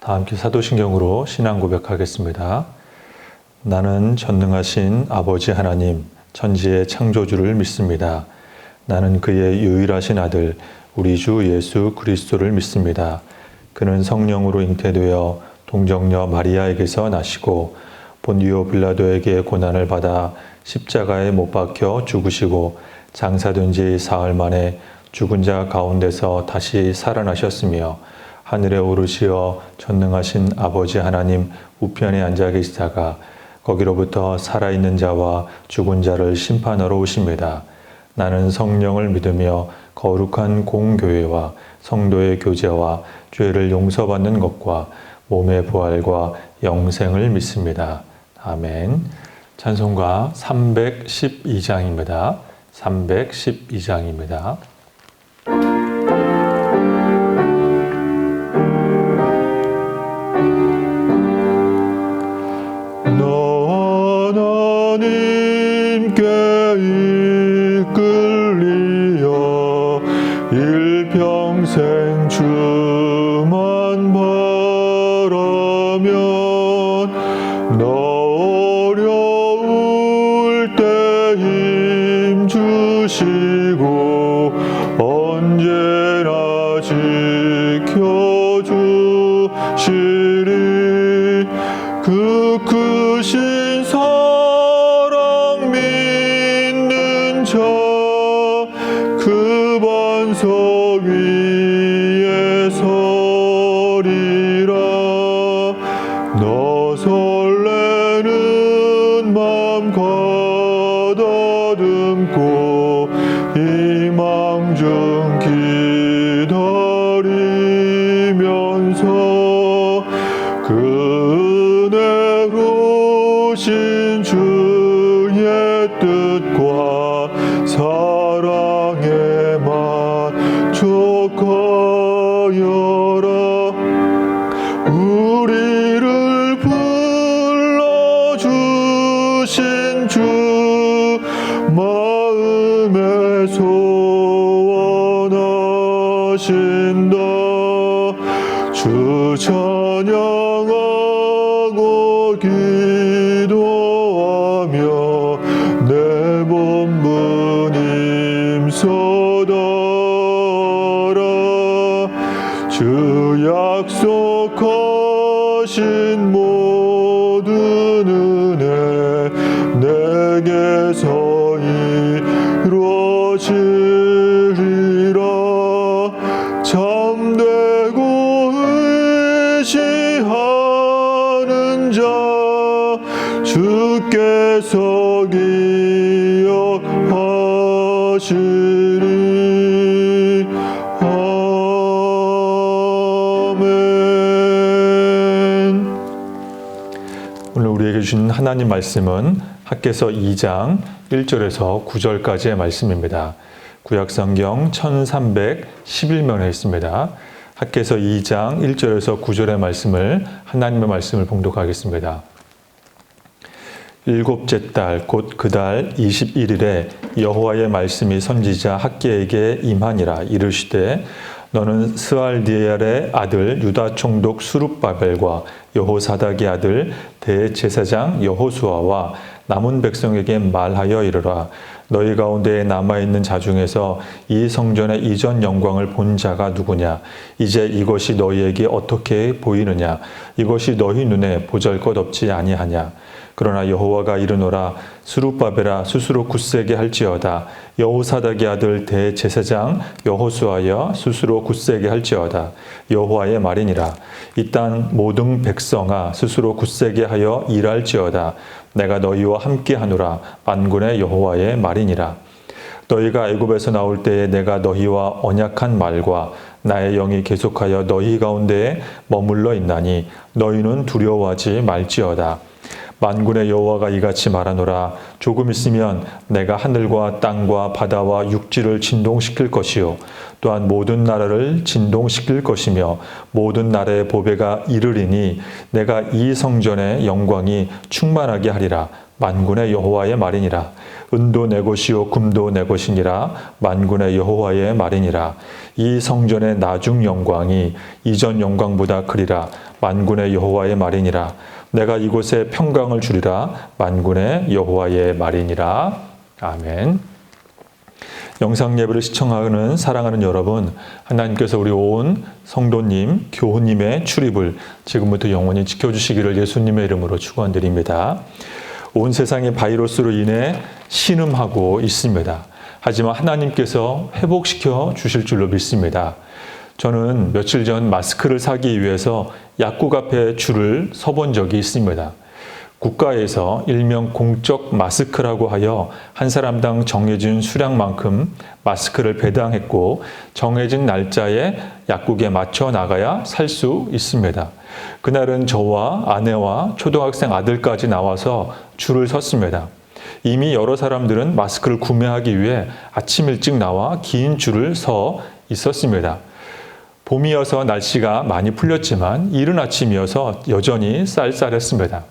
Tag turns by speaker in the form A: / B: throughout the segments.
A: 다 함께 사도신경으로 신앙 고백하겠습니다. 나는 전능하신 아버지 하나님, 천지의 창조주를 믿습니다. 나는 그의 유일하신 아들, 우리 주 예수 그리스도를 믿습니다. 그는 성령으로 잉태되어 동정녀 마리아에게서 나시고 본디오 빌라도에게 고난을 받아 십자가에 못 박혀 죽으시고 장사된 지 사흘 만에 죽은 자 가운데서 다시 살아나셨으며 하늘에 오르시어 전능하신 아버지 하나님 우편에 앉아 계시다가 거기로부터 살아있는 자와 죽은 자를 심판하러 오십니다. 나는 성령을 믿으며 거룩한 공교회와 성도의 교제와 죄를 용서받는 것과 몸의 부활과 영생을 믿습니다. 아멘. 찬송가 312장입니다. 312장입니다.
B: 일평생 주만 바라면 나 어려울 때 힘 주시고 언제나 지켜주시리. 그 크신 사랑 믿는 자 그 반석 위에 서리라. 너 설레는 맘 가다듬고 희망 중 기다리면서 그 은혜로우신 주의 뜻과 사랑에 만족하여라. 우리를 불러주신 주 마음에 소원하신다. 주 찬양하고 기도하며 내 본분 힘써다라. 주 약속하신 모든 은혜 내게서 이루어지리라. 참되고 의지하는 자 주께서 기억하시리. 아멘.
A: 오늘 우리에게 주신 하나님 말씀은 학개서 2장 1절에서 9절까지의 말씀입니다. 구약성경 1311면에 있습니다. 학개서 2장 1절에서 9절의 말씀을 하나님의 말씀을 봉독하겠습니다. 일곱째 달 곧 그 달 21일에 여호와의 말씀이 선지자 학개에게 임하니라. 이르시되 너는 스알디엘의 아들 유다 총독 수룹바벨과 여호사닥의 아들 대제사장 여호수아와 남은 백성에게 말하여 이르라. 너희 가운데에 남아있는 자 중에서 이 성전의 이전 영광을 본 자가 누구냐? 이제 이것이 너희에게 어떻게 보이느냐? 이것이 너희 눈에 보잘것없지 아니하냐? 그러나 여호와가 이르노라. 수룹바벨아 스스로 굳세게 할지어다. 여호사닥의 아들 대제사장 여호수아여 스스로 굳세게 할지어다. 여호와의 말이니라. 이 땅 모든 백성아 스스로 굳세게 하여 일할지어다. 내가 너희와 함께 하노라. 만군의 여호와의 말이니라. 너희가 애굽에서 나올 때에 내가 너희와 언약한 말과 나의 영이 계속하여 너희 가운데에 머물러 있나니 너희는 두려워하지 말지어다. 만군의 여호와가 이같이 말하노라. 조금 있으면 내가 하늘과 땅과 바다와 육지를 진동시킬 것이요 또한 모든 나라를 진동시킬 것이며 모든 나라의 보배가 이르리니 내가 이 성전의 영광이 충만하게 하리라. 만군의 여호와의 말이니라. 은도 내 것이요 금도 내 것이니라. 만군의 여호와의 말이니라. 이 성전의 나중 영광이 이전 영광보다 크리라. 만군의 여호와의 말이니라. 내가 이곳에 평강을 주리라. 만군의 여호와의 말이니라. 아멘. 영상 예배를 시청하는 사랑하는 여러분, 하나님께서 우리 온 성도님, 교우님의 출입을 지금부터 영원히 지켜주시기를 예수님의 이름으로 축원드립니다. 온 세상이 바이러스로 인해 신음하고 있습니다. 하지만 하나님께서 회복시켜 주실 줄로 믿습니다. 저는 며칠 전 마스크를 사기 위해서 약국 앞에 줄을 서본 적이 있습니다. 국가에서 일명 공적 마스크라고 하여 한 사람당 정해진 수량만큼 마스크를 배당했고 정해진 날짜에 약국에 맞춰 나가야 살 수 있습니다. 그날은 저와 아내와 초등학생 아들까지 나와서 줄을 섰습니다. 이미 여러 사람들은 마스크를 구매하기 위해 아침 일찍 나와 긴 줄을 서 있었습니다. 봄이어서 날씨가 많이 풀렸지만 이른 아침이어서 여전히 쌀쌀했습니다.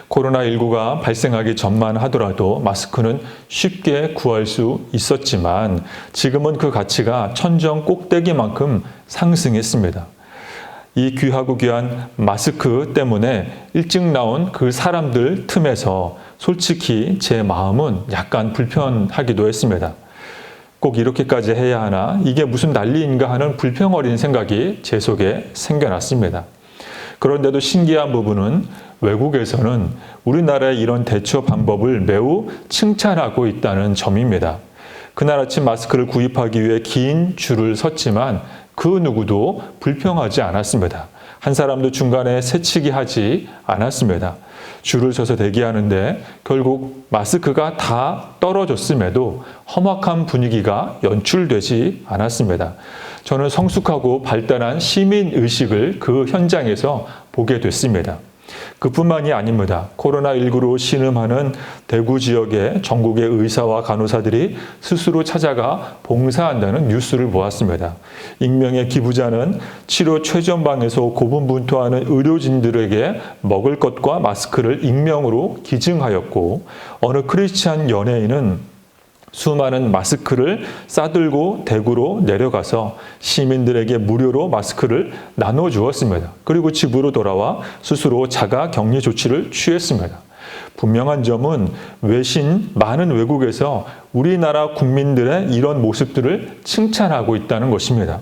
A: 코로나19가 발생하기 전만 하더라도 마스크는 쉽게 구할 수 있었지만 지금은 그 가치가 천정 꼭대기만큼 상승했습니다. 이 귀하고 귀한 마스크 때문에 일찍 나온 그 사람들 틈에서 솔직히 제 마음은 약간 불편하기도 했습니다. 꼭 이렇게까지 해야 하나? 이게 무슨 난리인가 하는 불평 어린 생각이 제 속에 생겨났습니다. 그런데도 신기한 부분은 외국에서는 우리나라의 이런 대처 방법을 매우 칭찬하고 있다는 점입니다. 그날 아침 마스크를 구입하기 위해 긴 줄을 섰지만 그 누구도 불평하지 않았습니다. 한 사람도 중간에 새치기 하지 않았습니다. 줄을 서서 대기하는데 결국 마스크가 다 떨어졌음에도 험악한 분위기가 연출되지 않았습니다. 저는 성숙하고 발달한 시민의식을 그 현장에서 보게 됐습니다. 그뿐만이 아닙니다. 코로나19로 신음하는 대구 지역의 전국의 의사와 간호사들이 스스로 찾아가 봉사한다는 뉴스를 보았습니다. 익명의 기부자는 치료 최전방에서 고분분투하는 의료진들에게 먹을 것과 마스크를 익명으로 기증하였고, 어느 크리스찬 연예인은 수많은 마스크를 싸들고 대구로 내려가서 시민들에게 무료로 마스크를 나눠주었습니다. 그리고 집으로 돌아와 스스로 자가 격리 조치를 취했습니다. 분명한 점은 많은 외국에서 우리나라 국민들의 이런 모습들을 칭찬하고 있다는 것입니다.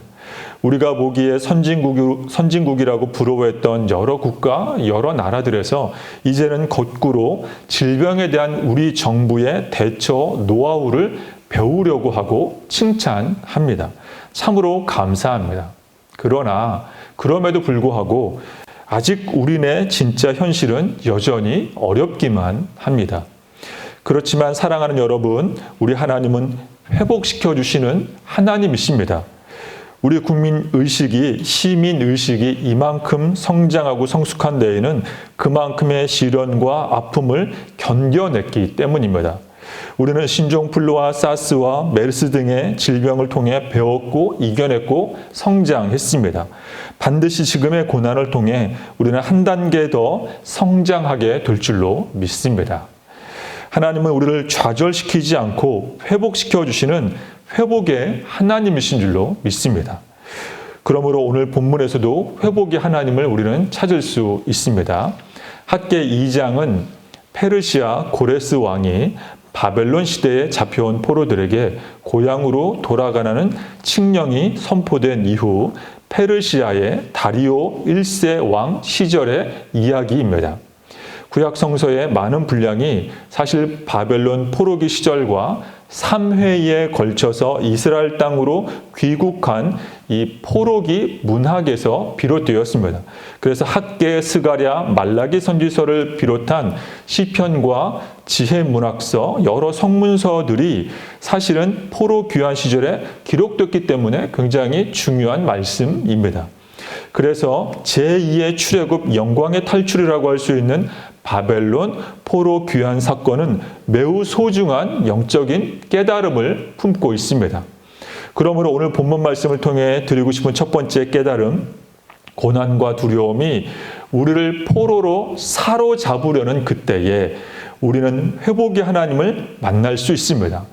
A: 우리가 보기에 선진국이라고 부러워했던 여러 국가, 여러 나라들에서 이제는 거꾸로 질병에 대한 우리 정부의 대처 노하우를 배우려고 하고 칭찬합니다. 참으로 감사합니다. 그러나 그럼에도 불구하고 아직 우리네 진짜 현실은 여전히 어렵기만 합니다. 그렇지만 사랑하는 여러분, 우리 하나님은 회복시켜 주시는 하나님이십니다. 우리 국민의식이, 시민의식이 이만큼 성장하고 성숙한 데에는 그만큼의 시련과 아픔을 견뎌냈기 때문입니다. 우리는 신종플루와 사스와 메르스 등의 질병을 통해 배웠고 이겨냈고 성장했습니다. 반드시 지금의 고난을 통해 우리는 한 단계 더 성장하게 될 줄로 믿습니다. 하나님은 우리를 좌절시키지 않고 회복시켜 주시는 회복의 하나님이신 줄로 믿습니다. 그러므로 오늘 본문에서도 회복의 하나님을 우리는 찾을 수 있습니다. 학개 2장은 페르시아 고레스 왕이 바벨론 시대에 잡혀온 포로들에게 고향으로 돌아가라는 칙령이 선포된 이후 페르시아의 다리오 1세 왕 시절의 이야기입니다. 구약 성서의 많은 분량이 사실 바벨론 포로기 시절과 3회에 걸쳐서 이스라엘 땅으로 귀국한 이 포로기 문학에서 비롯되었습니다. 그래서 학개, 스가랴, 말라기 선지서를 비롯한 시편과 지혜문학서, 여러 성문서들이 사실은 포로 귀환 시절에 기록됐기 때문에 굉장히 중요한 말씀입니다. 그래서 제2의 출애굽 영광의 탈출이라고 할 수 있는 바벨론 포로 귀환 사건은 매우 소중한 영적인 깨달음을 품고 있습니다. 그러므로 오늘 본문 말씀을 통해 드리고 싶은 첫 번째 깨달음, 고난과 두려움이 우리를 포로로 사로잡으려는 그때에 우리는 회복의 하나님을 만날 수 있습니다.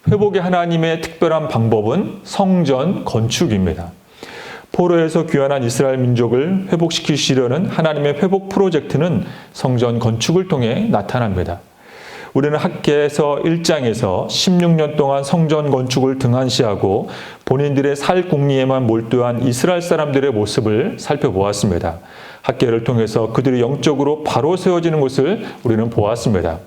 A: 회복의 하나님의 특별한 방법은 성전 건축입니다. 포로에서 귀환한 이스라엘 민족을 회복시키시려는 하나님의 회복 프로젝트는 성전 건축을 통해 나타납니다. 우리는 학개에서 1장에서 16년 동안 성전 건축을 등한시하고 본인들의 살 궁리에만 몰두한 이스라엘 사람들의 모습을 살펴보았습니다. 학개를 통해서 그들이 영적으로 바로 세워지는 것을 우리는 보았습니다.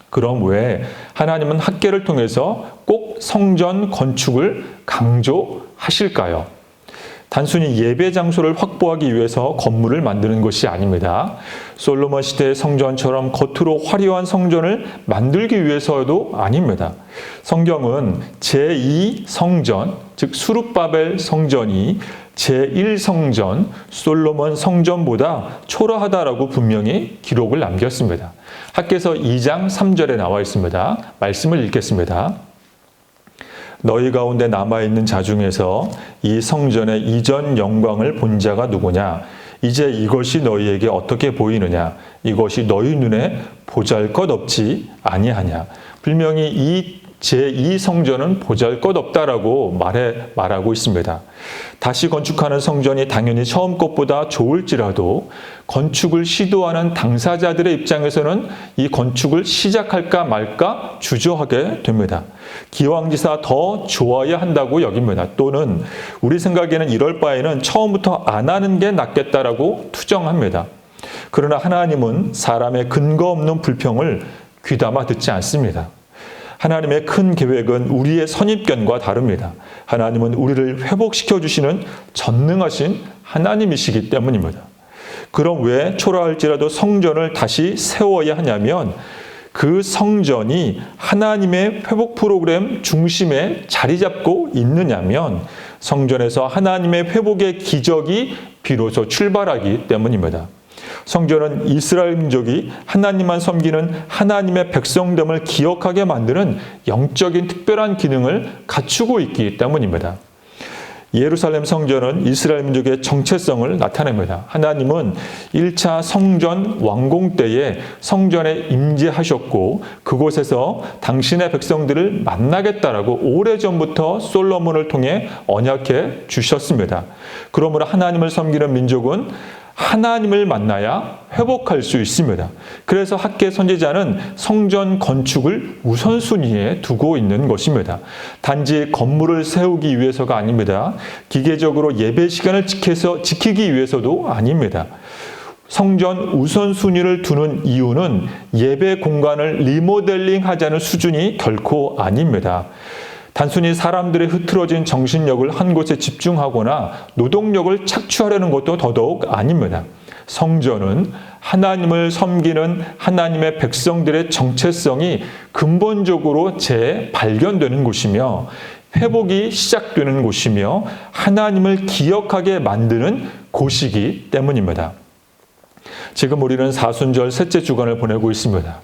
A: 그럼 왜 하나님은 학개를 통해서 꼭 성전 건축을 강조하실까요? 단순히 예배 장소를 확보하기 위해서 건물을 만드는 것이 아닙니다. 솔로몬 시대의 성전처럼 겉으로 화려한 성전을 만들기 위해서도 아닙니다. 성경은 제2성전, 즉 수룹바벨 성전이 제1성전 솔로몬 성전보다 초라하다라고 분명히 기록을 남겼습니다. 학개서 2장 3절에 나와 있습니다. 말씀을 읽겠습니다. 너희 가운데 남아있는 자 중에서 이 성전의 이전 영광을 본 자가 누구냐? 이제 이것이 너희에게 어떻게 보이느냐? 이것이 너희 눈에 보잘것없지 아니하냐? 분명히 이 제2성전은 보잘것없다라고 말하고 있습니다. 다시 건축하는 성전이 당연히 처음 것보다 좋을지라도 건축을 시도하는 당사자들의 입장에서는 이 건축을 시작할까 말까 주저하게 됩니다. 기왕지사 더 좋아야 한다고 여깁니다. 또는 우리 생각에는 이럴 바에는 처음부터 안 하는 게 낫겠다라고 투정합니다. 그러나 하나님은 사람의 근거 없는 불평을 귀담아 듣지 않습니다. 하나님의 큰 계획은 우리의 선입견과 다릅니다. 하나님은 우리를 회복시켜 주시는 전능하신 하나님이시기 때문입니다. 그럼 왜 초라할지라도 성전을 다시 세워야 하냐면 그 성전이 하나님의 회복 프로그램 중심에 자리 잡고 있느냐면 성전에서 하나님의 회복의 기적이 비로소 출발하기 때문입니다. 성전은 이스라엘 민족이 하나님만 섬기는 하나님의 백성됨을 기억하게 만드는 영적인 특별한 기능을 갖추고 있기 때문입니다. 예루살렘 성전은 이스라엘 민족의 정체성을 나타냅니다. 하나님은 1차 성전 완공 때에 성전에 임재하셨고 그곳에서 당신의 백성들을 만나겠다라고 오래전부터 솔로몬을 통해 언약해 주셨습니다. 그러므로 하나님을 섬기는 민족은 하나님을 만나야 회복할 수 있습니다. 그래서 학개 선지자는 성전 건축을 우선순위에 두고 있는 것입니다. 단지 건물을 세우기 위해서가 아닙니다. 기계적으로 예배 시간을 지키기 위해서도 아닙니다. 성전 우선순위를 두는 이유는 예배 공간을 리모델링 하자는 수준이 결코 아닙니다. 단순히 사람들의 흐트러진 정신력을 한 곳에 집중하거나 노동력을 착취하려는 것도 더더욱 아닙니다. 성전은 하나님을 섬기는 하나님의 백성들의 정체성이 근본적으로 재발견되는 곳이며 회복이 시작되는 곳이며 하나님을 기억하게 만드는 곳이기 때문입니다. 지금 우리는 사순절 셋째 주간을 보내고 있습니다.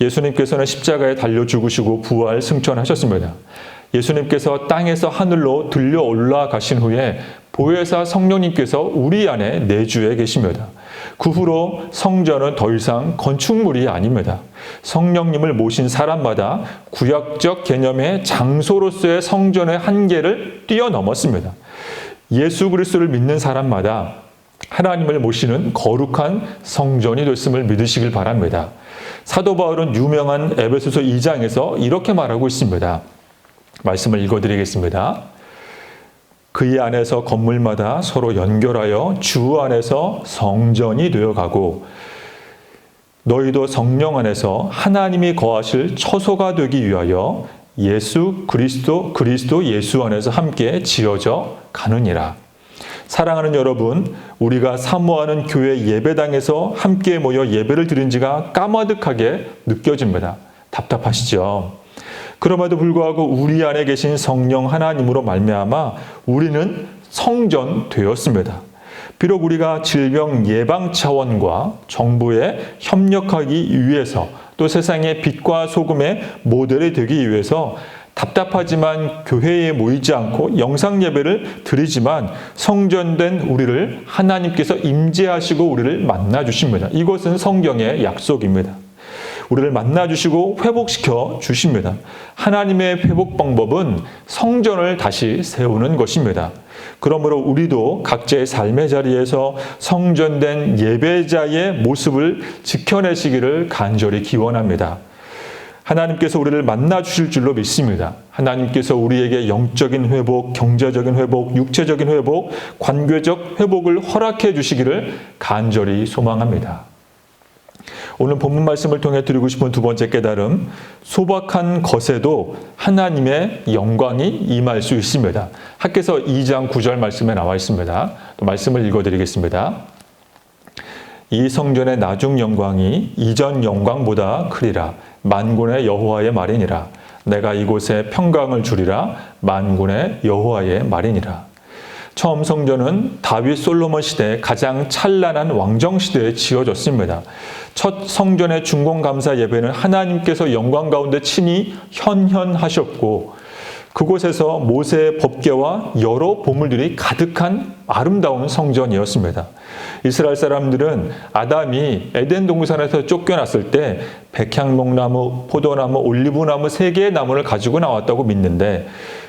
A: 예수님께서는 십자가에 달려 죽으시고 부활 승천하셨습니다. 예수님께서 땅에서 하늘로 들려 올라가신 후에 보혜사 성령님께서 우리 안에 내주해 계십니다. 그 후로 성전은 더 이상 건축물이 아닙니다. 성령님을 모신 사람마다 구약적 개념의 장소로서의 성전의 한계를 뛰어넘었습니다. 예수 그리스도를 믿는 사람마다 하나님을 모시는 거룩한 성전이 됐음을 믿으시길 바랍니다. 사도 바울은 유명한 에베소서 2장에서 이렇게 말하고 있습니다. 말씀을 읽어드리겠습니다. 그의 안에서 건물마다 서로 연결하여 주 안에서 성전이 되어가고 너희도 성령 안에서 하나님이 거하실 처소가 되기 위하여 예수 그리스도 예수 안에서 함께 지어져 가느니라. 사랑하는 여러분, 우리가 사모하는 교회 예배당에서 함께 모여 예배를 드린 지가 까마득하게 느껴집니다. 답답하시죠? 그럼에도 불구하고 우리 안에 계신 성령 하나님으로 말미암아 우리는 성전 되었습니다. 비록 우리가 질병 예방 차원과 정부에 협력하기 위해서 또 세상의 빛과 소금의 모델이 되기 위해서 답답하지만 교회에 모이지 않고 영상 예배를 드리지만 성전된 우리를 하나님께서 임재하시고 우리를 만나 주십니다. 이것은 성경의 약속입니다. 우리를 만나주시고 회복시켜 주십니다. 하나님의 회복 방법은 성전을 다시 세우는 것입니다. 그러므로 우리도 각자의 삶의 자리에서 성전된 예배자의 모습을 지켜내시기를 간절히 기원합니다. 하나님께서 우리를 만나 주실 줄로 믿습니다. 하나님께서 우리에게 영적인 회복, 경제적인 회복, 육체적인 회복, 관계적 회복을 허락해 주시기를 간절히 소망합니다. 오늘 본문 말씀을 통해 드리고 싶은 두 번째 깨달음, 소박한 것에도 하나님의 영광이 임할 수 있습니다. 학개서 2장 9절 말씀에 나와 있습니다. 또 말씀을 읽어드리겠습니다. 이 성전의 나중 영광이 이전 영광보다 크리라. 만군의 여호와의 말이니라. 내가 이곳에 평강을 주리라. 만군의 여호와의 말이니라. 처음 성전은 다윗 솔로몬 시대 가장 찬란한 왕정 시대에 지어졌습니다. 첫 성전의 중공감사 예배는 하나님께서 영광 가운데 친히 현현하셨고 그곳에서 모세의 법궤와 여러 보물들이 가득한 아름다운 성전이었습니다. 이스라엘 사람들은 아담이 에덴 동산에서 쫓겨났을 때 백향목나무, 포도나무, 올리브나무 3개의 나무를 가지고 나왔다고 믿는데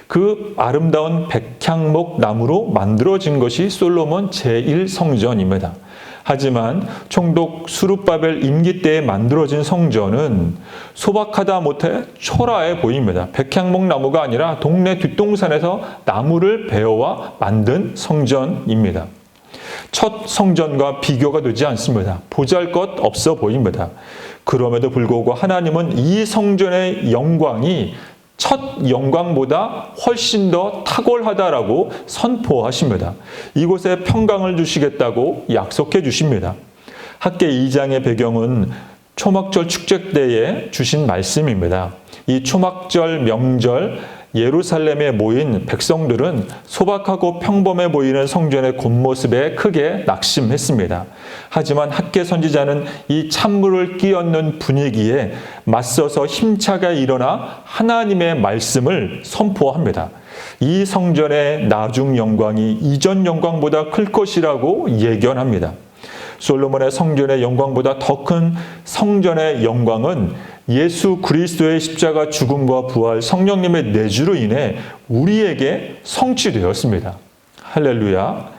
A: 그 아름다운 백향목 나무로 만들어진 것이 솔로몬 제1성전입니다. 하지만 총독 수룹바벨 임기 때에 만들어진 성전은 소박하다 못해 초라해 보입니다. 백향목 나무가 아니라 동네 뒷동산에서 나무를 베어와 만든 성전입니다. 첫 성전과 비교가 되지 않습니다. 보잘것 없어 보입니다. 그럼에도 불구하고 하나님은 이 성전의 영광이 첫 영광보다 훨씬 더 탁월하다라고 선포하십니다. 이곳에 평강을 주시겠다고 약속해 주십니다. 학개 2장의 배경은 초막절 축제 때에 주신 말씀입니다. 이 초막절 명절 예루살렘에 모인 백성들은 소박하고 평범해 보이는 성전의 겉모습에 크게 낙심했습니다. 하지만 학개 선지자는 이 찬물을 끼얹는 분위기에 맞서서 힘차게 일어나 하나님의 말씀을 선포합니다. 이 성전의 나중 영광이 이전 영광보다 클 것이라고 예견합니다. 솔로몬의 성전의 영광보다 더 큰 성전의 영광은 예수 그리스도의 십자가 죽음과 부활, 성령님의 내주로 인해 우리에게 성취되었습니다. 할렐루야.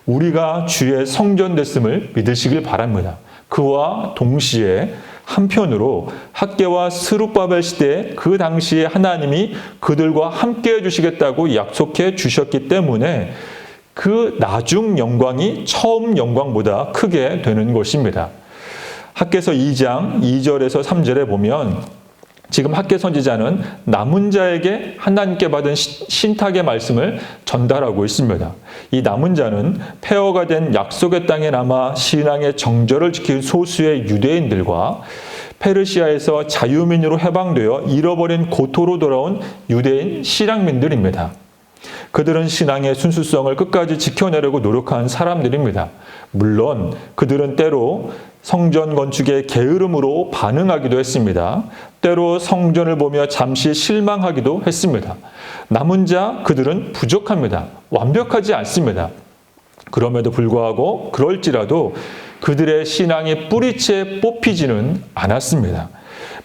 A: 우리가 주의 성전 됐음을 믿으시길 바랍니다. 그와 동시에 한편으로 학개와 스룹바벨 시대에 그 당시에 하나님이 그들과 함께 해주시겠다고 약속해 주셨기 때문에 그 나중 영광이 처음 영광보다 크게 되는 것입니다. 학개서 2장 2절에서 3절에 보면 지금 학개 선지자는 남은 자에게 하나님께 받은 신탁의 말씀을 전달하고 있습니다. 이 남은 자는 폐허가 된 약속의 땅에 남아 신앙의 정절을 지킨 소수의 유대인들과 페르시아에서 자유민으로 해방되어 잃어버린 고토로 돌아온 유대인 실향민들입니다. 그들은 신앙의 순수성을 끝까지 지켜내려고 노력한 사람들입니다. 물론 그들은 때로 성전 건축의 게으름으로 반응하기도 했습니다. 때로 성전을 보며 잠시 실망하기도 했습니다. 남은 자 그들은 부족합니다. 완벽하지 않습니다. 그럼에도 불구하고 그럴지라도 그들의 신앙이 뿌리채 뽑히지는 않았습니다.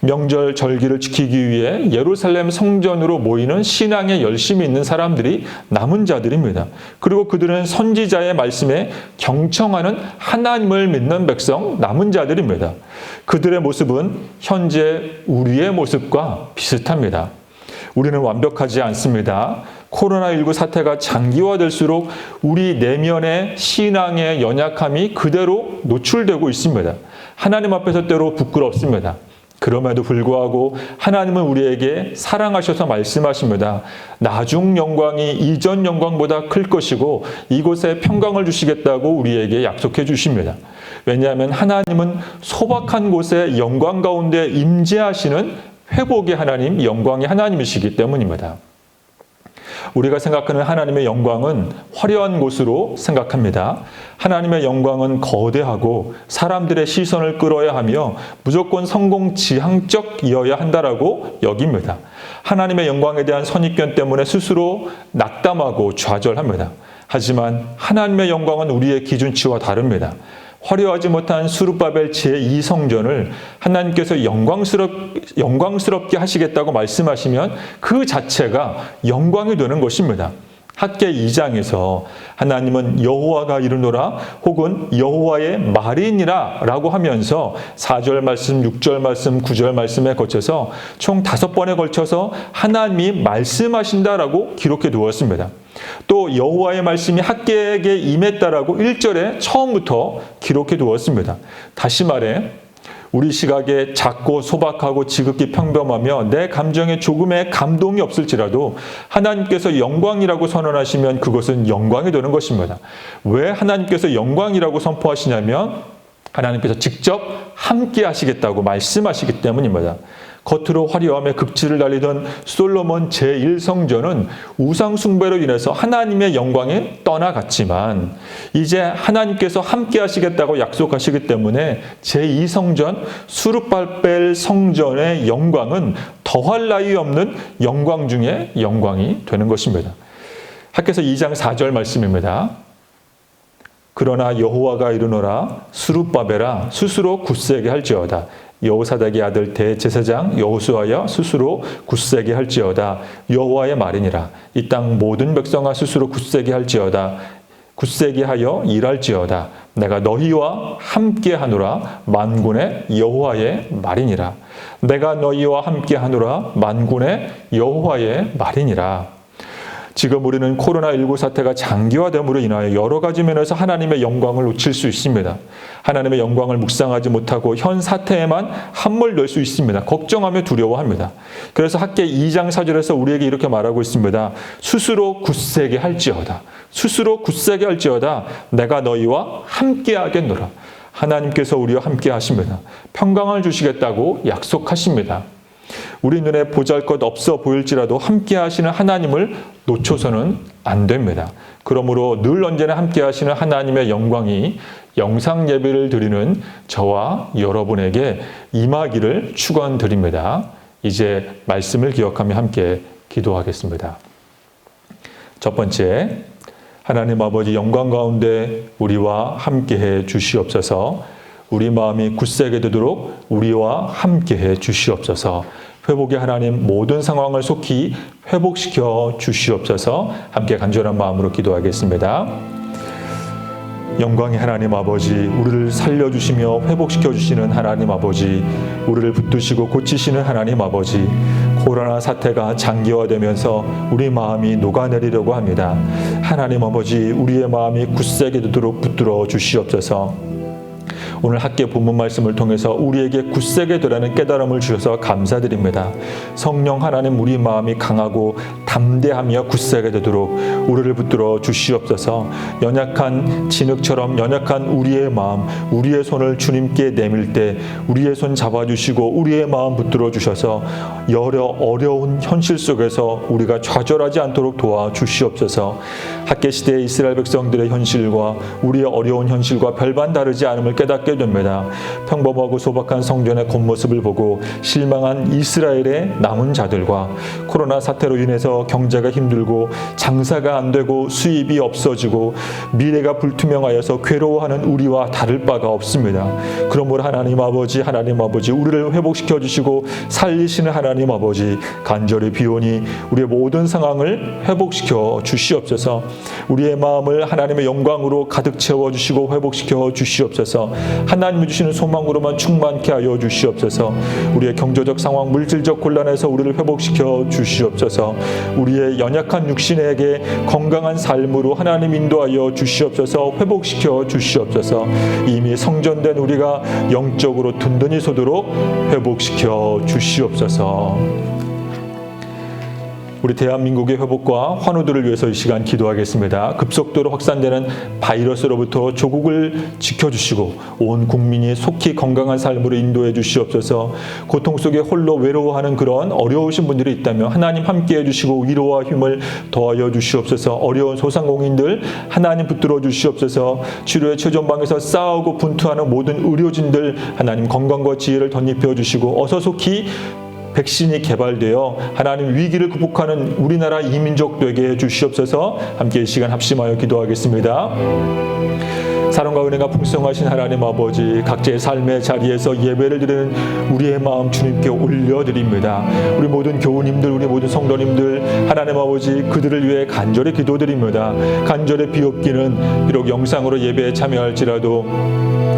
A: 명절 절기를 지키기 위해 예루살렘 성전으로 모이는 신앙에 열심히 있는 사람들이 남은 자들입니다. 그리고 그들은 선지자의 말씀에 경청하는 하나님을 믿는 백성 남은 자들입니다. 그들의 모습은 현재 우리의 모습과 비슷합니다. 우리는 완벽하지 않습니다. 코로나19 사태가 장기화될수록 우리 내면의 신앙의 연약함이 그대로 노출되고 있습니다. 하나님 앞에서 때로 부끄럽습니다. 그럼에도 불구하고 하나님은 우리에게 사랑하셔서 말씀하십니다. 나중 영광이 이전 영광보다 클 것이고 이곳에 평강을 주시겠다고 우리에게 약속해 주십니다. 왜냐하면 하나님은 소박한 곳에 영광 가운데 임재하시는 회복의 하나님, 영광의 하나님이시기 때문입니다. 우리가 생각하는 하나님의 영광은 화려한 곳으로 생각합니다. 하나님의 영광은 거대하고 사람들의 시선을 끌어야 하며 무조건 성공 지향적이어야 한다라고 여깁니다. 하나님의 영광에 대한 선입견 때문에 스스로 낙담하고 좌절합니다. 하지만 하나님의 영광은 우리의 기준치와 다릅니다. 화려하지 못한 수룹바벨 제2성전을 하나님께서 영광스럽게 하시겠다고 말씀하시면 그 자체가 영광이 되는 것입니다. 학개 2장에서 하나님은 여호와가 이르노라 혹은 여호와의 말이니라 라고 하면서 4절 말씀, 6절 말씀, 9절 말씀에 거쳐서 총 5번에 걸쳐서 하나님이 말씀하신다라고 기록해 두었습니다. 또 여호와의 말씀이 학개에게 임했다라고 1절에 처음부터 기록해 두었습니다. 다시 말해 우리 시각에 작고 소박하고 지극히 평범하며 내 감정에 조금의 감동이 없을지라도 하나님께서 영광이라고 선언하시면 그것은 영광이 되는 것입니다. 왜 하나님께서 영광이라고 선포하시냐면 하나님께서 직접 함께 하시겠다고 말씀하시기 때문입니다. 겉으로 화려함에 극치를 달리던 솔로몬 제1성전은 우상 숭배로 인해서 하나님의 영광이 떠나갔지만 이제 하나님께서 함께 하시겠다고 약속하시기 때문에 제2성전 수룹바벨 성전의 영광은 더할 나위 없는 영광 중에 영광이 되는 것입니다. 학개서 2장 4절 말씀입니다. 그러나 여호와가 이르노라 수룹바벨아 스스로 굳세게 할지어다. 여호사닥의 아들 대제사장 여호수아여 스스로 굳세게 할지어다. 여호와의 말이니라. 이 땅 모든 백성아 스스로 굳세게 할지어다. 굳세게 하여 일할지어다. 내가 너희와 함께 하노라. 만군의 여호와의 말이니라. 내가 너희와 함께 하노라. 만군의 여호와의 말이니라. 지금 우리는 코로나19 사태가 장기화됨으로 인하여 여러 가지 면에서 하나님의 영광을 놓칠 수 있습니다. 하나님의 영광을 묵상하지 못하고 현 사태에만 함몰될 수 있습니다. 걱정하며 두려워합니다. 그래서 학개 2장 4절에서 우리에게 이렇게 말하고 있습니다. 스스로 굳세게 할지어다. 스스로 굳세게 할지어다. 내가 너희와 함께 하겠노라. 하나님께서 우리와 함께 하십니다. 평강을 주시겠다고 약속하십니다. 우리 눈에 보잘것 없어 보일지라도 함께 하시는 하나님을 놓쳐서는 안 됩니다. 그러므로 늘 언제나 함께 하시는 하나님의 영광이 영상 예배를 드리는 저와 여러분에게 임하기를 축원드립니다. 이제 말씀을 기억하며 함께 기도하겠습니다. 첫 번째, 하나님 아버지 영광 가운데 우리와 함께해 주시옵소서. 우리 마음이 굳세게 되도록 우리와 함께해 주시옵소서. 회복의 하나님 모든 상황을 속히 회복시켜 주시옵소서. 함께 간절한 마음으로 기도하겠습니다. 영광의 하나님 아버지, 우리를 살려주시며 회복시켜 주시는 하나님 아버지, 우리를 붙드시고 고치시는 하나님 아버지, 코로나 사태가 장기화되면서 우리 마음이 녹아내리려고 합니다. 하나님 아버지, 우리의 마음이 굳세게 되도록 붙들어 주시옵소서. 오늘 학개 본문 말씀을 통해서 우리에게 굳세게 되라는 깨달음을 주셔서 감사드립니다. 성령 하나님, 우리 마음이 강하고 담대하며 굳세게 되도록 우리를 붙들어 주시옵소서. 연약한 진흙처럼 연약한 우리의 마음, 우리의 손을 주님께 내밀 때 우리의 손 잡아주시고 우리의 마음 붙들어 주셔서 어려운 현실 속에서 우리가 좌절하지 않도록 도와주시옵소서. 학개 시대의 이스라엘 백성들의 현실과 우리의 어려운 현실과 별반 다르지 않음을 깨닫게 됩니다. 평범하고 소박한 성전의 겉모습을 보고 실망한 이스라엘의 남은 자들과 코로나 사태로 인해서 경제가 힘들고 장사가 안 되고 수입이 없어지고 미래가 불투명하여서 괴로워하는 우리와 다를 바가 없습니다. 그러므로 하나님 아버지 우리를 회복시켜 주시고 살리시는 하나님 아버지, 간절히 비오니 우리의 모든 상황을 회복시켜 주시옵소서. 우리의 마음을 하나님의 영광으로 가득 채워 주시고 회복시켜 주시옵소서. 하나님이 주시는 소망으로만 충만케 하여 주시옵소서. 우리의 경제적 상황, 물질적 곤란에서 우리를 회복시켜 주시옵소서. 우리의 연약한 육신에게 건강한 삶으로 하나님 인도하여 주시옵소서. 회복시켜 주시옵소서. 이미 성전된 우리가 영적으로 든든히 서도록 회복시켜 주시옵소서. 우리 대한민국의 회복과 환우들을 위해서 이 시간 기도하겠습니다. 급속도로 확산되는 바이러스로부터 조국을 지켜주시고 온 국민이 속히 건강한 삶으로 인도해 주시옵소서. 고통 속에 홀로 외로워하는 그런 어려우신 분들이 있다면 하나님 함께해 주시고 위로와 힘을 더하여 주시옵소서. 어려운 소상공인들 하나님 붙들어 주시옵소서. 치료의 최전방에서 싸우고 분투하는 모든 의료진들 하나님 건강과 지혜를 덧입혀 주시고 어서 속히 백신이 개발되어 하나님 위기를 극복하는 우리나라 이민족 되게 해주시옵소서. 함께 이 시간 합심하여 기도하겠습니다. 사랑과 은혜가 풍성하신 하나님 아버지, 각자의 삶의 자리에서 예배를 드리는 우리의 마음 주님께 올려드립니다. 우리 모든 교우님들, 우리 모든 성도님들, 하나님 아버지, 그들을 위해 간절히 기도드립니다. 간절히 비옵기는 비록 영상으로 예배에 참여할지라도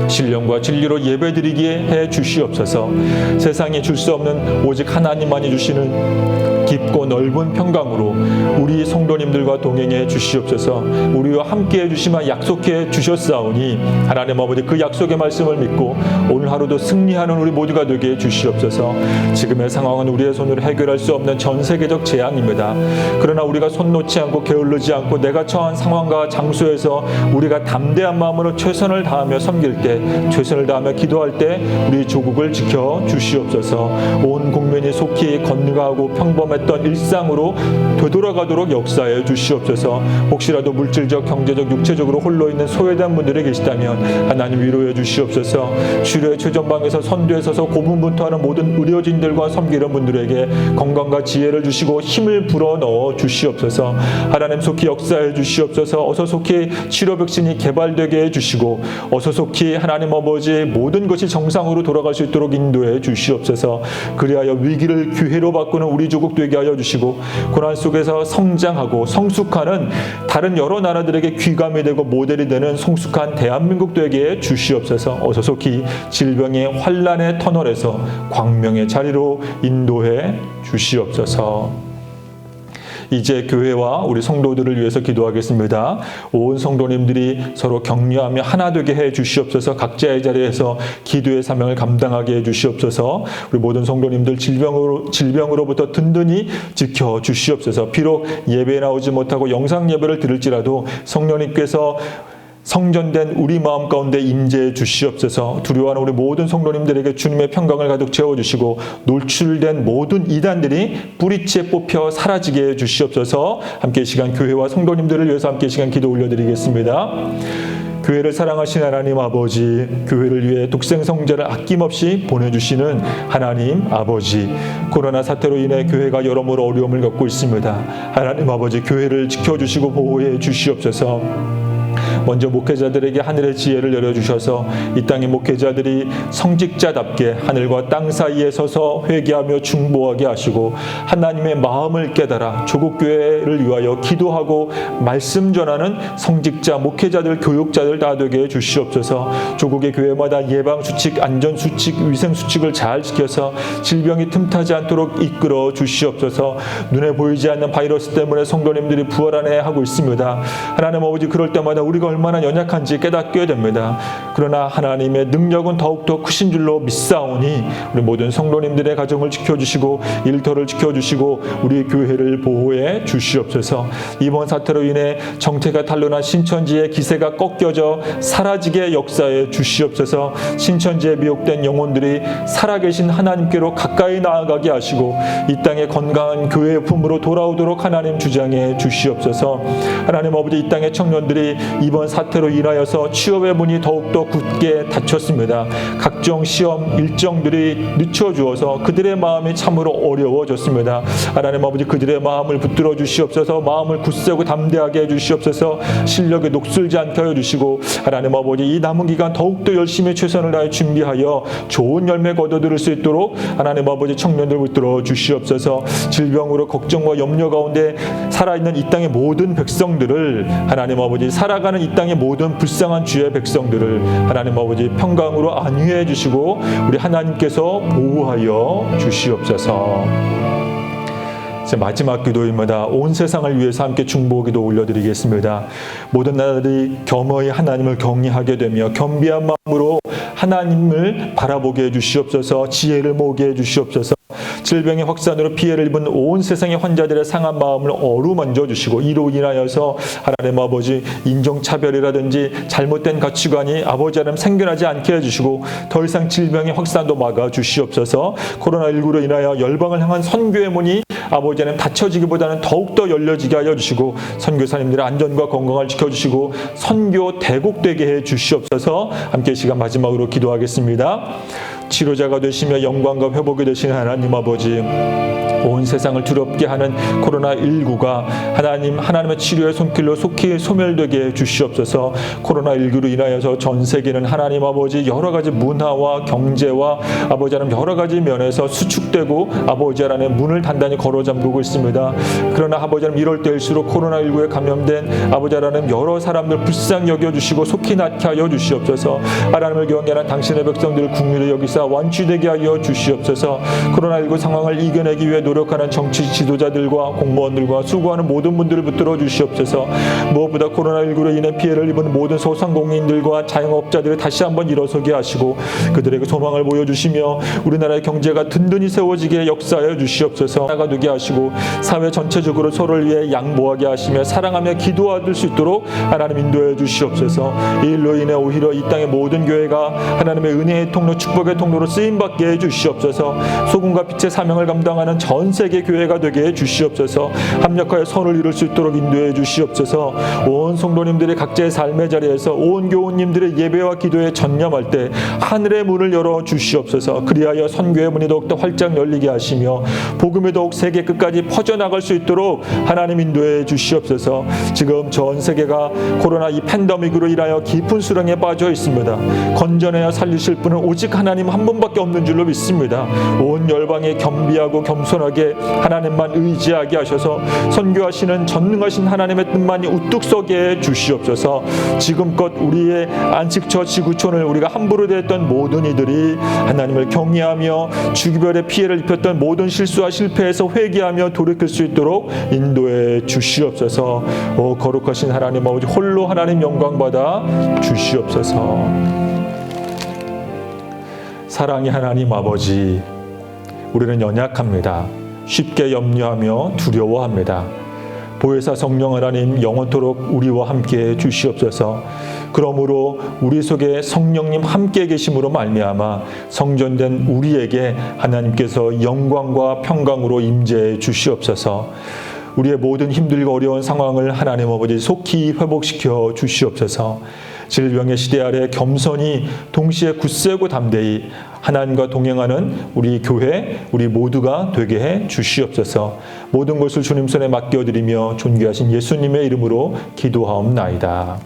A: 신령과 진리로 예배드리게 해 주시옵소서. 세상에 줄 수 없는 오직 하나님만이 주시는 깊고 넓은 평강으로 우리 성도님들과 동행해 주시옵소서. 우리와 함께해 주시마 약속해 주셨사오니 하나님 아버지, 그 약속의 말씀을 믿고 오늘 하루도 승리하는 우리 모두가 되게 해 주시옵소서. 지금의 상황은 우리의 손으로 해결할 수 없는 전 세계적 재앙입니다. 그러나 우리가 손 놓지 않고 게을르지 않고 내가 처한 상황과 장소에서 우리가 담대한 마음으로 최선을 다하며 섬길 때, 최선을 다하며 기도할 때 우리 조국을 지켜 주시옵소서. 온 국민이 속히 건강하고 평범했던 일상으로 되돌아가도록 역사해 주시옵소서. 혹시라도 물질적, 경제적, 육체적으로 홀로 있는 소외된 분들이 계시다면 하나님 위로해 주시옵소서. 치료의 최전방에서 선두에 서서 고분분투하는 모든 의료진들과 섬기는 분들에게 건강과 지혜를 주시고 힘을 불어넣어 주시옵소서. 하나님 속히 역사해 주시옵소서. 어서 속히 치료 백신이 개발되게 해주시고 어서 속히 하나님 아버지 모든 것이 정상으로 돌아갈 수 있도록 인도해 주시옵소서. 그리하여 위기를 기회로 바꾸는 우리 조국 되게 하여 주시고 고난 속에서 성장하고 성숙하는 다른 여러 나라들에게 귀감이 되고 모델이 되는 성숙한 대한민국 되게 해 주시옵소서. 어서 속히 질병의 환란의 터널에서 광명의 자리로 인도해 주시옵소서. 이제 교회와 우리 성도들을 위해서 기도하겠습니다. 온 성도님들이 서로 격려하며 하나 되게 해 주시옵소서. 각자의 자리에서 기도의 사명을 감당하게 해 주시옵소서. 우리 모든 성도님들 질병으로부터 든든히 지켜 주시옵소서. 비록 예배에 나오지 못하고 영상 예배를 드릴지라도 성령님께서 성전된 우리 마음 가운데 임재해 주시옵소서. 두려워하는 우리 모든 성도님들에게 주님의 평강을 가득 채워주시고 노출된 모든 이단들이 뿌리째 뽑혀 사라지게 해 주시옵소서. 함께 이 시간 교회와 성도님들을 위해서 함께 이 시간 기도 올려드리겠습니다. 교회를 사랑하신 하나님 아버지, 교회를 위해 독생 성자를 아낌없이 보내주시는 하나님 아버지, 코로나 사태로 인해 교회가 여러모로 어려움을 겪고 있습니다. 하나님 아버지, 교회를 지켜주시고 보호해 주시옵소서. 먼저 목회자들에게 하늘의 지혜를 열어주셔서 이 땅의 목회자들이 성직자답게 하늘과 땅 사이에 서서 회개하며 중보하게 하시고 하나님의 마음을 깨달아 조국교회를 위하여 기도하고 말씀 전하는 성직자, 목회자들, 교육자들 다 되게 해주시옵소서. 조국의 교회마다 예방수칙, 안전수칙, 위생수칙을 잘 지켜서 질병이 틈타지 않도록 이끌어 주시옵소서. 눈에 보이지 않는 바이러스 때문에 성도님들이 부활하네 하고 있습니다. 하나님 아버지, 그럴 때마다 우리가 얼마나 연약한지 깨닫게 됩니다. 그러나 하나님의 능력은 더욱더 크신 줄로 믿사오니 우리 모든 성도님들의 가정을 지켜주시고 일터를 지켜주시고 우리 교회를 보호해 주시옵소서. 이번 사태로 인해 정체가 탄로난 신천지의 기세가 꺾여져 사라지게 역사해 주시옵소서. 신천지에 미혹된 영혼들이 살아계신 하나님께로 가까이 나아가게 하시고 이 땅에 건강한 교회의 품으로 돌아오도록 하나님 주장해 주시옵소서. 하나님 아버지, 이 땅의 청년들이 이번 사태로 인하여서 취업의 문이 더욱더 굳게 닫혔습니다. 각종 시험 일정들이 늦춰주어서 그들의 마음이 참으로 어려워졌습니다. 하나님 아버지, 그들의 마음을 붙들어 주시옵소서. 마음을 굳세고 담대하게 해주시옵소서. 실력에 녹슬지 않게 하여 주시고 하나님 아버지, 이 남은 기간 더욱더 열심히 최선을 다해 준비하여 좋은 열매 거둬들일 수 있도록 하나님 아버지 청년들 붙들어 주시옵소서. 질병으로 걱정과 염려 가운데 살아있는 이 땅의 모든 백성들을 하나님 아버지, 살아가는 이 땅의 모든 불쌍한 주의 백성들을 하나님 아버지 평강으로 안위해 주시고 우리 하나님께서 보호하여 주시옵소서. 이제 마지막 기도입니다. 온 세상을 위해서 함께 중보기도 올려드리겠습니다. 모든 나라들이 겸허히 하나님을 경외하게 되며 겸비한 마음으로 하나님을 바라보게 해주시옵소서. 지혜를 모으게 해주시옵소서. 질병의 확산으로 피해를 입은 온 세상의 환자들의 상한 마음을 어루만져 주시고 이로 인하여서 하나님 아버지 인종차별이라든지 잘못된 가치관이 아버지 하나님 생겨나지 않게 해주시고 더 이상 질병의 확산도 막아 주시옵소서. 코로나19로 인하여 열방을 향한 선교의 문이 아버지 하나님 닫혀지기보다는 더욱더 열려지게 하여 주시고 선교사님들의 안전과 건강을 지켜주시고 선교 대국되게 해 주시옵소서. 함께 이 시간 마지막으로 기도하겠습니다. 치료자가 되시며 영광과 회복이 되시는 하나님 아버지, 온 세상을 두렵게 하는 코로나19가 하나님의 치료의 손길로 속히 소멸되게 해 주시옵소서. 코로나19로 인하여서 전 세계는 하나님 아버지 여러 가지 문화와 경제와 아버지 하나님 여러 가지 면에서 수축되고 아버지 하나님 문을 단단히 걸어 잠그고 있습니다. 그러나 아버지 하나님 이럴 때일수록 코로나19에 감염된 아버지 하나님 여러 사람들 불쌍히 여겨주시고 속히 낫게 하여 주시옵소서. 하나님을 경외하는 당신의 백성들을 국률에 여기사 완치되게 하여 주시옵소서. 코로나19 상황을 이겨내기 위해 노력하는 정치 지도자들과 공무원들과 수고하는 모든 분들을 붙들어 주시옵소서. 무엇보다 코로나19로 인해 피해를 입은 모든 소상공인들과 자영업자들을 다시 한번 일어서게 하시고 그들에게 소망을 보여주시며 우리나라의 경제가 든든히 세워지게 역사하여 주시옵소서. 나가두게 하시고 사회 전체적으로 서로를 위해 양보하게 하시며 사랑하며 기도할 수 있도록 하나님 인도해 주시옵소서. 이 일로 인해 오히려 이 땅의 모든 교회가 하나님의 은혜의 통로 축복의 통로로 쓰임받게 해 주시옵소서. 소금과 빛의 사명을 감당하는 전 세계 교회가 되게 해 주시옵소서. 합력하여 선을 이룰 수 있도록 인도해 주시옵소서. 온 성도님들이 각자의 삶의 자리에서 온 교우님들의 예배와 기도에 전념할 때 하늘의 문을 열어 주시옵소서. 그리하여 선교의 문이 더욱더 활짝 열리게 하시며 복음이 더욱 세계 끝까지 퍼져나갈 수 있도록 하나님 인도해 주시옵소서. 지금 전 세계가 코로나 이 팬데믹으로 인하여 깊은 수렁에 빠져 있습니다. 건져내어 살리실 분은 오직 하나님 한 분밖에 없는 줄로 믿습니다. 온 열방에 겸비하고 겸손하게 하나님만 의지하게 하셔서 선교하시는 전능하신 하나님의 뜻만이 우뚝 서게 해 주시옵소서. 지금껏 우리의 안식처 지구촌을 우리가 함부로 대했던 모든 이들이 하나님을 경외하며 주기별의 피해를 입혔던 모든 실수와 실패에서 회개하며 돌이킬 수 있도록 인도해 주시옵소서. 오 거룩하신 하나님 아버지 홀로 하나님 영광 받아 주시옵소서. 사랑의 하나님 아버지, 우리는 연약합니다. 쉽게 염려하며 두려워합니다. 보혜사 성령 하나님 영원토록 우리와 함께 주시옵소서. 그러므로 우리 속에 성령님 함께 계심으로 말미암아 성전된 우리에게 하나님께서 영광과 평강으로 임재해 주시옵소서. 우리의 모든 힘들고 어려운 상황을 하나님 아버지 속히 회복시켜 주시옵소서. 질병의 시대 아래 겸손히 동시에 굳세고 담대히 하나님과 동행하는 우리 교회, 우리 모두가 되게 해 주시옵소서. 모든 것을 주님 손에 맡겨드리며 존귀하신 예수님의 이름으로 기도하옵나이다.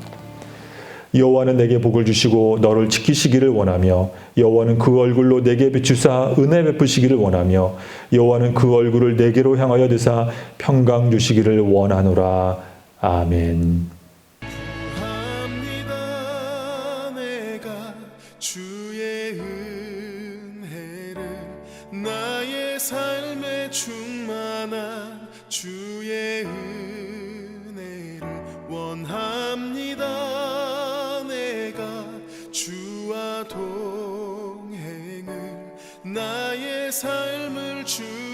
A: 여호와는 내게 복을 주시고 너를 지키시기를 원하며 여호와는 그 얼굴로 내게 비추사 은혜 베푸시기를 원하며 여호와는 그 얼굴을 내게로 향하여 드사 평강 주시기를 원하노라. 아멘.
C: 주의 은혜를 나의 삶에 충만한 주의 은혜를 원합니다. 내가 주와 동행을 나의 삶을 주